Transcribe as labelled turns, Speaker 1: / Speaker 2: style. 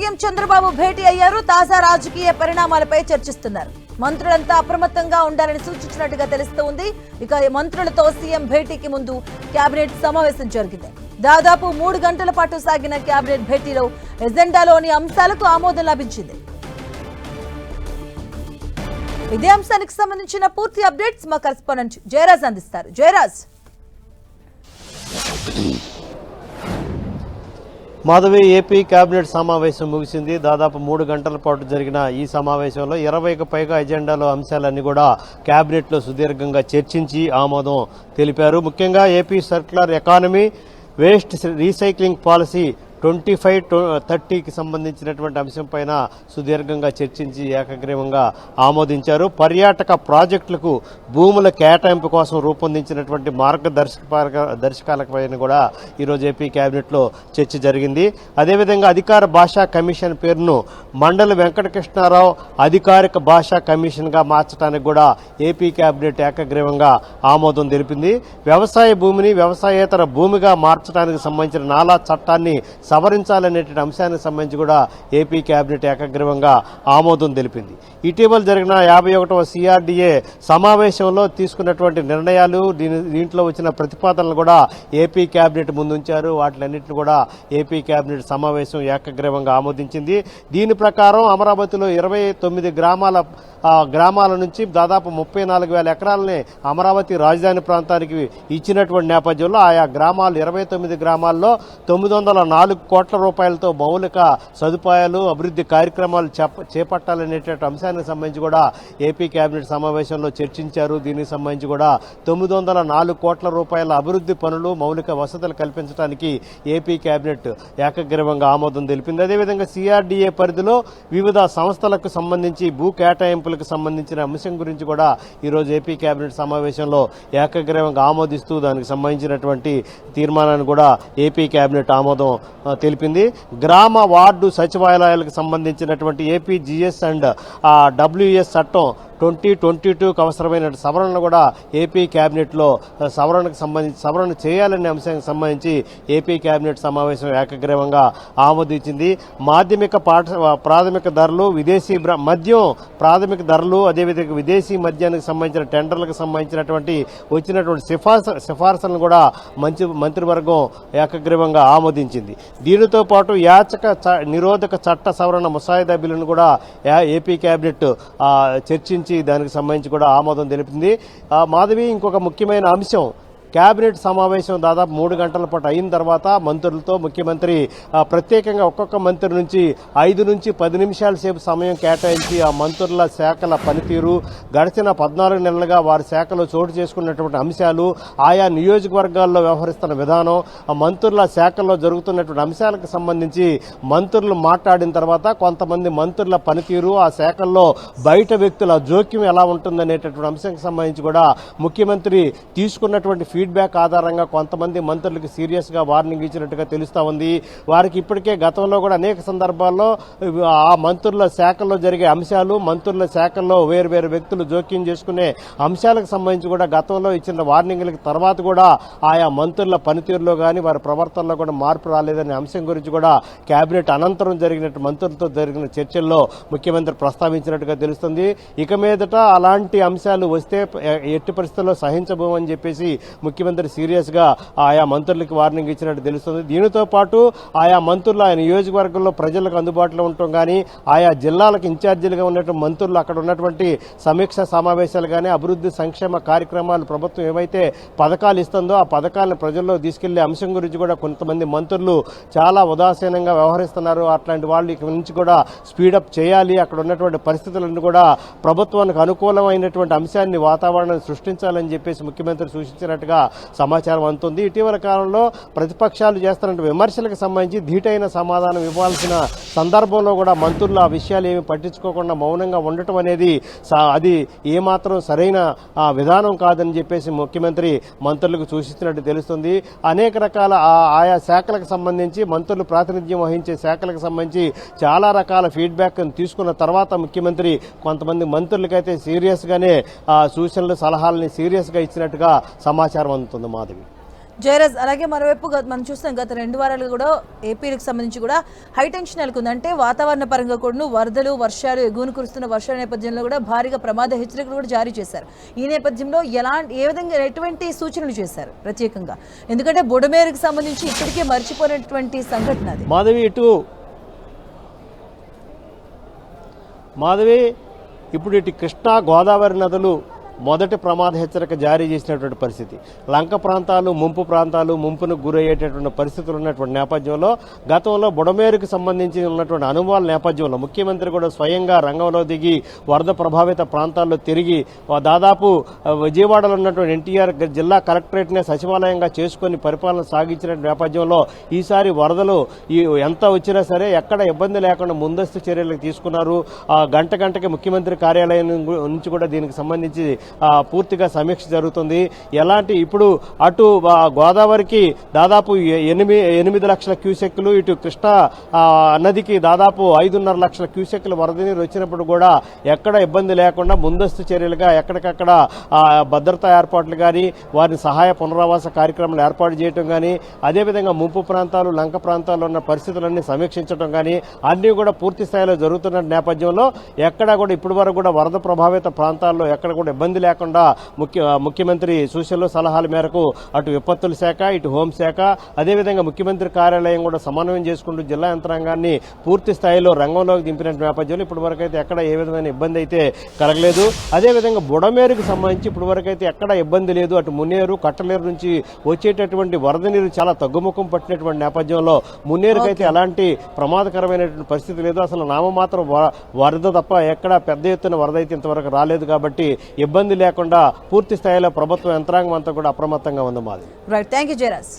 Speaker 1: CM Chandrababu భేటీ అయ్యారు. తాజా రాజకీయ పరిణామాలపై చర్చిస్తున్నారు. మంత్రులంతా అప్రమత్తంగా ఉండాలని సూచించినట్టుగా తెలుస్తోంది. ఇక మంత్రులతో సీఎం భేటీకి ముందు కేబినెట్ సమావేశం జరిగింది. దాదాపు 3 గంటల పాటు సాగిన కేబినెట్ భేటీలో ఎజెండాలోని అంశాలకు ఆమోదం లభించింది. ఇదే అంశానికి సంబంధించిన పూర్తి అప్డేట్స్ మా కరెస్పాండెంట్ జయరాజ్ అందిస్తారు. జయరాజ్.
Speaker 2: మాధవి, ఏపీ కేబినెట్ సమావేశం ముగిసింది. దాదాపు 3 గంటల పాటు జరిగిన ఈ సమావేశంలో 20కి పైగా ఎజెండాలో అంశాలన్నీ కూడా కేబినెట్లో సుదీర్ఘంగా చర్చించి ఆమోదం తెలిపారు. ముఖ్యంగా AP circular economy, waste recycling policy 25-30కి సంబంధించినటువంటి అంశంపైన సుదీర్ఘంగా చర్చించి ఏకగ్రీవంగా ఆమోదించారు. పర్యాటక ప్రాజెక్టులకు భూముల కేటాయింపు కోసం రూపొందించినటువంటి మార్గదర్శకాలపైన కూడా ఈరోజు ఏపీ కేబినెట్లో చర్చ జరిగింది. అదేవిధంగా అధికార భాషా కమిషన్ పేరును మండలి వెంకటకృష్ణారావు అధికారిక భాషా కమిషన్గా మార్చడానికి కూడా ఏపీ కేబినెట్ ఏకగ్రీవంగా ఆమోదం తెలిపింది. వ్యవసాయ భూమిని వ్యవసాయేతర భూమిగా మార్చడానికి సంబంధించిన నాలా చట్టాన్ని సవరించాలనేటువంటి అంశానికి సంబంధించి కూడా ఏపీ కేబినెట్ ఏకగ్రీవంగా ఆమోదం తెలిపింది. ఇటీవల జరిగిన 51వ సిఆర్డీఏ సమావేశంలో తీసుకున్నటువంటి నిర్ణయాలు, దీంట్లో వచ్చిన ప్రతిపాదనలు కూడా ఏపీ కేబినెట్ ముందుంచారు. వాటిలన్నింటినీ కూడా ఏపీ కేబినెట్ సమావేశం ఏకగ్రీవంగా ఆమోదించింది. దీని ప్రకారం అమరావతిలో 29 గ్రామాల నుంచి దాదాపు 34,000 ఎకరాలని అమరావతి రాజధాని ప్రాంతానికి ఇచ్చినటువంటి నేపథ్యంలో ఆయా గ్రామాలు 29 గ్రామాల్లో 904 కోట్ల రూపాయలతో మౌలిక సదుపాయాలు, అభివృద్ధి కార్యక్రమాలు చేపట్టాలనేటువంటి అంశానికి సంబంధించి కూడా ఏపీ కేబినెట్ సమావేశంలో చర్చించారు. దీనికి సంబంధించి కూడా 904 కోట్ల రూపాయల అభివృద్ధి పనులు, మౌలిక వసతులు కల్పించడానికి ఏపీ కేబినెట్ ఏకగ్రీవంగా ఆమోదం తెలిపింది. అదేవిధంగా సిఆర్డీఏ పరిధిలో వివిధ సంస్థలకు సంబంధించి భూ కేటాయింపులకు సంబంధించిన అంశం గురించి కూడా ఈరోజు ఏపీ కేబినెట్ సమావేశంలో ఏకగ్రీవంగా ఆమోదిస్తూ దానికి సంబంధించినటువంటి తీర్మానాన్ని కూడా ఏపీ కేబినెట్ ఆమోదం తెలిపింది. గ్రామ వార్డు సచివాలయాలకు సంబంధించినటువంటి ఏపీ జిఎస్ అండ్ డబ్ల్యూఎస్ చట్టం 2022కు అవసరమైన సవరణలు కూడా ఏపీ కేబినెట్లో సవరణ చేయాలనే అంశానికి సంబంధించి ఏపీ కేబినెట్ సమావేశం ఏకగ్రీవంగా ఆమోదించింది. ప్రాథమిక ధరలు, విదేశీ మద్యం ప్రాథమిక ధరలు, అదేవిధంగా విదేశీ మద్యానికి సంబంధించిన టెండర్లకు సంబంధించినటువంటి వచ్చినటువంటి సిఫార్సులను కూడా మంత్రివర్గం ఏకగ్రీవంగా ఆమోదించింది. దీనితో పాటు యాచక నిరోధక చట్ట సవరణ ముసాయిదా బిల్లును కూడా ఏపీ కేబినెట్ చర్చించి దానికి సంబంధించి కూడా ఆమోదం తెలిపింది. మాధవి, ఇంకొక ముఖ్యమైన అంశం, కేబినెట్ సమావేశం దాదాపు 3 గంటల పాటు అయిన తర్వాత మంత్రులతో ముఖ్యమంత్రి ప్రత్యేకంగా ఒక్కొక్క మంత్రి నుంచి 5 నుంచి 10 నిమిషాల సేపు సమయం కేటాయించి ఆ మంత్రుల శాఖల పనితీరు, గడిచిన 14 నెలలుగా వారి శాఖలో చోటు చేసుకున్నటువంటి అంశాలు, ఆయా నియోజకవర్గాల్లో వ్యవహరిస్తున్న విధానం, ఆ మంత్రుల శాఖల్లో జరుగుతున్నటువంటి అంశాలకు సంబంధించి మంత్రులు మాట్లాడిన తర్వాత కొంతమంది మంత్రుల పనితీరు, ఆ శాఖల్లో బయట వ్యక్తుల జోక్యం ఎలా ఉంటుందనేటటువంటి అంశానికి సంబంధించి కూడా ముఖ్యమంత్రి తీసుకున్నటువంటి ఫీడ్బ్యాక్ ఆధారంగా కొంతమంది మంత్రులకు సీరియస్ గా వార్నింగ్ ఇచ్చినట్టుగా తెలుస్తా ఉంది. వారికి ఇప్పటికే గతంలో కూడా అనేక సందర్భాల్లో ఆ మంత్రుల శాఖల్లో జరిగే అంశాలు, మంత్రుల శాఖల్లో వేరు వ్యక్తులు జోక్యం చేసుకునే అంశాలకు సంబంధించి కూడా గతంలో ఇచ్చిన వార్నింగ్లకు తర్వాత కూడా ఆయా మంత్రుల పనితీరులో కానీ వారి ప్రవర్తనలో కూడా మార్పు రాలేదనే అంశం గురించి కూడా కేబినెట్ అనంతరం జరిగినట్టు మంత్రులతో జరిగిన చర్చల్లో ముఖ్యమంత్రి ప్రస్తావించినట్టుగా తెలుస్తుంది. ఇక మీదట అలాంటి అంశాలు వస్తే ఎట్టి పరిస్థితుల్లో సహించబోమని చెప్పేసి ముఖ్యమంత్రి సీరియస్ గా ఆయా మంత్రులకు వార్నింగ్ ఇచ్చినట్టు తెలుస్తుంది. దీనితో పాటు ఆయా మంత్రులు ఆయన నియోజకవర్గంలో ప్రజలకు అందుబాటులో ఉండటం కానీ, ఆయా జిల్లాలకు ఇన్ఛార్జీలుగా ఉన్నటువంటి మంత్రులు అక్కడ ఉన్నటువంటి సమీక్ష సమావేశాలు కానీ, అభివృద్ధి సంక్షేమ కార్యక్రమాలు ప్రభుత్వం ఏవైతే పథకాలు ఇస్తుందో ఆ పథకాలను ప్రజల్లో తీసుకెళ్లే అంశం గురించి కూడా కొంతమంది మంత్రులు చాలా ఉదాసీనంగా వ్యవహరిస్తున్నారు. అట్లాంటి వాళ్ళు ఇక నుంచి కూడా స్పీడప్ చేయాలి, అక్కడ ఉన్నటువంటి పరిస్థితులను కూడా ప్రభుత్వానికి అనుకూలమైనటువంటి అంశాన్ని, వాతావరణాన్ని సృష్టించాలని చెప్పేసి ముఖ్యమంత్రి సూచించినట్టుగా సమాచారం అందుతుంది. ఇటీవల కాలంలో ప్రతిపక్షాలు చేస్తున్న విమర్శలకు సంబంధించి ధీటైన సమాధానం ఇవ్వాల్సిన సందర్భంలో కూడా మంత్రులు ఆ విషయాలు ఏమి పట్టించుకోకుండా మౌనంగా ఉండటం అనేది అది ఏమాత్రం సరైన విధానం కాదని చెప్పేసి ముఖ్యమంత్రి మంత్రులకు సూచించినట్టు తెలుస్తుంది. అనేక రకాల ఆయా శాఖలకు సంబంధించి మంత్రులు ప్రాతినిధ్యం వహించే శాఖలకు సంబంధించి చాలా రకాల ఫీడ్బ్యాక్ తీసుకున్న తర్వాత ముఖ్యమంత్రి కొంతమంది మంత్రులకైతే సీరియస్ గానే సూచనలు, సలహాలని సీరియస్ గా ఇచ్చినట్టుగా సమాచారం అందుతుంది. మాధవి.
Speaker 1: జయరాజ్, అలాగే మరోవైపు మనం చూస్తాం గత 2 వారాలుగా కూడా ఏపీకి సంబంధించి కూడా హైటెన్షన్ నెలకొంది. అంటే వాతావరణ పరంగా కూడా వరదలు, వర్షాలు, ఎగువను కురుస్తున్న వర్షాల నేపథ్యంలో కూడా భారీగా ప్రమాద హెచ్చరికలు కూడా జారీ చేశారు. ఈ నేపథ్యంలో ఎటువంటి సూచనలు చేశారు ప్రత్యేకంగా? ఎందుకంటే బుడమేరుకు సంబంధించి ఇప్పటికే మర్చిపోయినటువంటి సంఘటన అది.
Speaker 2: మాధవి ఇప్పుడు ఇటు కృష్ణా, గోదావరి నదులు మొదటి ప్రమాద హెచ్చరిక జారీ చేసినటువంటి పరిస్థితి. లంక ప్రాంతాలు, ముంపు ప్రాంతాలు ముంపును గురయ్యేటటువంటి పరిస్థితులు ఉన్నటువంటి నేపథ్యంలో గతంలో బుడమేరుకు సంబంధించి ఉన్నటువంటి అనుభవాల నేపథ్యంలో ముఖ్యమంత్రి కూడా స్వయంగా రంగంలో దిగి వరద ప్రభావిత ప్రాంతాల్లో తిరిగి దాదాపు విజయవాడలో ఉన్నటువంటి ఎన్టీఆర్ జిల్లా కలెక్టరేట్నే సచివాలయంగా చేసుకుని పరిపాలన సాగించిన నేపథ్యంలో ఈసారి వరదలు ఎంత వచ్చినా సరే ఎక్కడ ఇబ్బంది లేకుండా ముందస్తు చర్యలు తీసుకున్నారు. గంటకి ముఖ్యమంత్రి కార్యాలయం నుంచి కూడా దీనికి సంబంధించి పూర్తిగా సమీక్ష జరుగుతుంది. ఎలాంటి ఇప్పుడు అటు గోదావరికి దాదాపు 8 లక్షల క్యూసెక్లు, ఇటు కృష్ణా నదికి దాదాపు 5.5 లక్షల క్యూసెక్లు వరద నీరు వచ్చినప్పుడు కూడా ఎక్కడ ఇబ్బంది లేకుండా ముందస్తు చర్యలుగా ఎక్కడికక్కడ భద్రతా ఏర్పాట్లు కానీ, వారిని సహాయ పునరావాస కార్యక్రమాలు ఏర్పాటు చేయడం కానీ, అదేవిధంగా ముంపు ప్రాంతాలు, లంక ప్రాంతాల్లో ఉన్న పరిస్థితులన్నీ సమీక్షించడం కానీ అన్నీ కూడా పూర్తి స్థాయిలో జరుగుతున్న నేపథ్యంలో ఎక్కడా కూడా ఇప్పటి వరకు కూడా వరద ప్రభావిత ప్రాంతాల్లో ఎక్కడ కూడా ఇబ్బంది లేకుండా ముఖ్యమంత్రి సూచనలు, సలహాల మేరకు అటు విపత్తుల శాఖ, ఇటు హోంశాఖ, అదేవిధంగా ముఖ్యమంత్రి కార్యాలయం కూడా సమన్వయం చేసుకుంటూ జిల్లా యంత్రాంగాన్ని పూర్తి స్థాయిలో రంగంలోకి దింపిన నేపథ్యంలో ఇప్పటి వరకు అయితే ఎక్కడ ఏ విధమైన ఇబ్బంది అయితే కలగలేదు. అదేవిధంగా బుడమేరుకు సంబంధించి ఇప్పటి వరకు అయితే ఎక్కడ ఇబ్బంది లేదు. అటు మున్నేరు, కట్టలేరు నుంచి వచ్చేటటువంటి వరద నీరు చాలా తగ్గుముఖం పట్టినటువంటి నేపథ్యంలో మున్నేరుకైతే ఎలాంటి ప్రమాదకరమైనటువంటి పరిస్థితి లేదు. అసలు నామమాత్రం వరద తప్ప ఎక్కడ పెద్ద ఎత్తున వరద అయితే ఇంతవరకు రాలేదు. కాబట్టి ఇబ్బంది లేకుండా పూర్తి స్థాయిలో ప్రభుత్వ యంత్రాంగం అంతా కూడా అప్రమత్తంగా ఉంది. మాది
Speaker 1: రైట్, థ్యాంక్ యూ జయరాజ్.